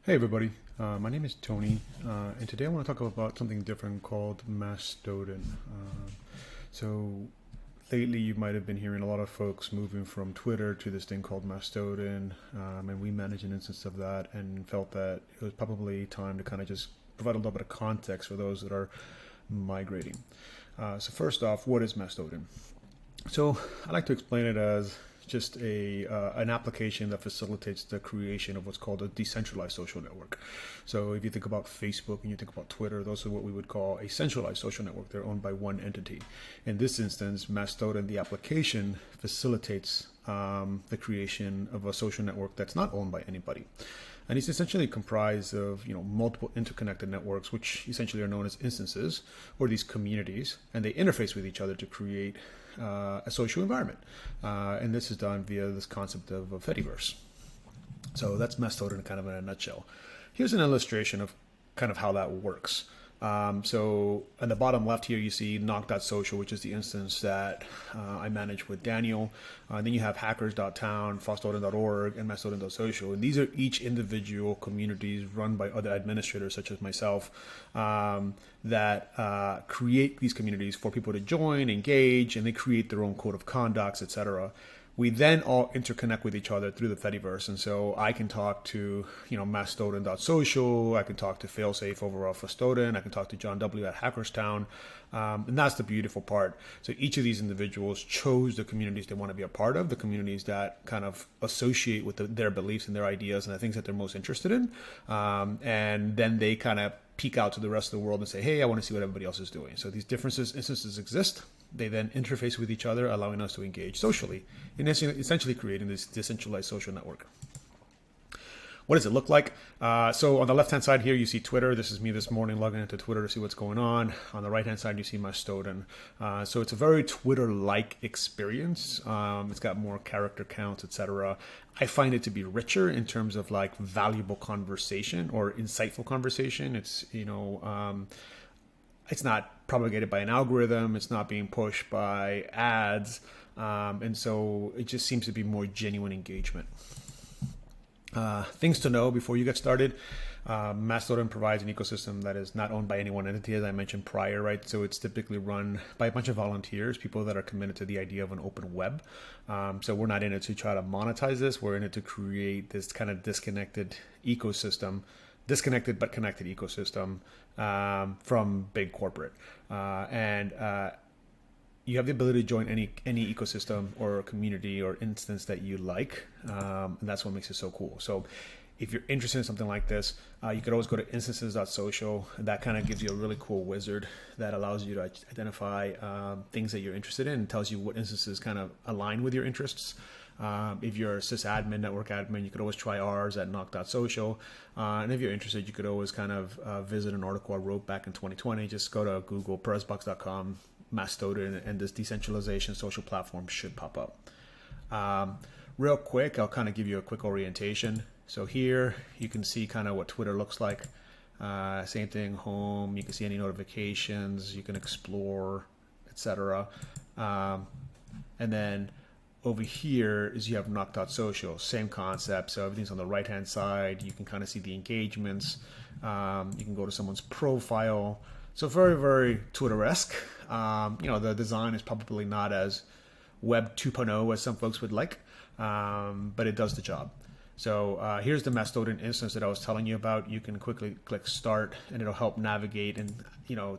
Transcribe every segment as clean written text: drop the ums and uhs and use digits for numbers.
Hey everybody, my name is Tony, and today I want to talk about something different called Mastodon. So lately you might have been hearing a lot of folks moving from Twitter to this thing called Mastodon, and we manage an instance of that and felt that it was probably time to kind of just provide a little bit of context for those that are migrating. So first off, what is Mastodon? So I like to explain it as just an application that facilitates the creation of what's called a decentralized social network. So if you think about Facebook and you think about Twitter, those are what we would call a centralized social network. They're owned by one entity. In this instance, Mastodon, the application, facilitates the creation of a social network that's not owned by anybody. And it's essentially comprised of multiple interconnected networks, which essentially are known as instances or these communities, and they interface with each other to create a social environment. And this is done via this concept of a Fediverse. So that's Mastodon kind of in a nutshell. Here's an illustration of kind of how that works. So on the bottom left here, you see noc.social, which is the instance that I manage with Daniel. Then you have hackers.town, frostodon.org, and mastodon.social. And these are each individual communities run by other administrators, such as myself, that create these communities for people to join, engage, and they create their own code of conducts, etc. We then all interconnect with each other through the Fediverse. And so I can talk to, Mastodon.social, I can talk to Failsafe over at Frostodon, I can talk to John W. at Hackerstown. And that's the beautiful part. So each of these individuals chose the communities they want to be a part of, the communities that kind of associate with their beliefs and their ideas and the things that they're most interested in. And then they kind of peek out to the rest of the world and say, hey, I want to see what everybody else is doing. So these instances exist. They then interface with each other, allowing us to engage socially, and essentially creating this decentralized social network. What does it look like? So on the left-hand side here, you see Twitter. This is me this morning logging into Twitter to see what's going on. On the right-hand side, you see Mastodon. So it's a very Twitter-like experience. It's got more character counts, etc. I find it to be richer in terms of like valuable conversation or insightful conversation. It's not propagated by an algorithm. It's not being pushed by ads. And so it just seems to be more genuine engagement. Things to know before you get started. Mastodon provides an ecosystem that is not owned by any one entity, as I mentioned prior, right? So it's typically run by a bunch of volunteers, people that are committed to the idea of an open web. So we're not in it to try to monetize this. We're in it to create this kind of disconnected but connected ecosystem from big corporate. You have the ability to join any ecosystem or community or instance that you like. And that's what makes it so cool. So if you're interested in something like this, you could always go to instances.social. That kind of gives you a really cool wizard that allows you to identify things that you're interested in and tells you what instances kind of align with your interests. If you're a sysadmin, network admin, you could always try ours at noc.social. And if you're interested, you could always kind of visit an article I wrote back in 2020. Just go to Google, PerezBox.com, Mastodon, and this decentralization social platform should pop up. Real quick, I'll kind of give you a quick orientation. So here you can see kind of what Twitter looks like. Same thing, home, you can see any notifications, you can explore, etc. And then over here is you have noc.social, same concept. So everything's on the right-hand side. You can kind of see the engagements. You can go to someone's profile. So very, very Twitter-esque. The design is probably not as Web 2.0 as some folks would like, but it does the job. So here's the Mastodon instance that I was telling you about. You can quickly click start, and it'll help navigate and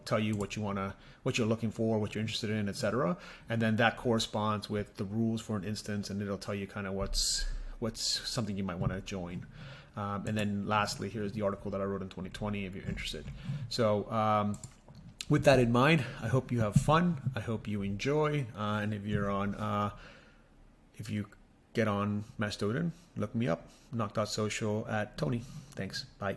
tell you what you're looking for, what you're interested in, etc. And then that corresponds with the rules for an instance, and it'll tell you kind of what's something you might want to join. And then lastly, here's the article that I wrote in 2020 if you're interested. So with that in mind, I hope you have fun. I hope you enjoy. And if you get on Mastodon, look me up, noc.social at Tony. Thanks. Bye.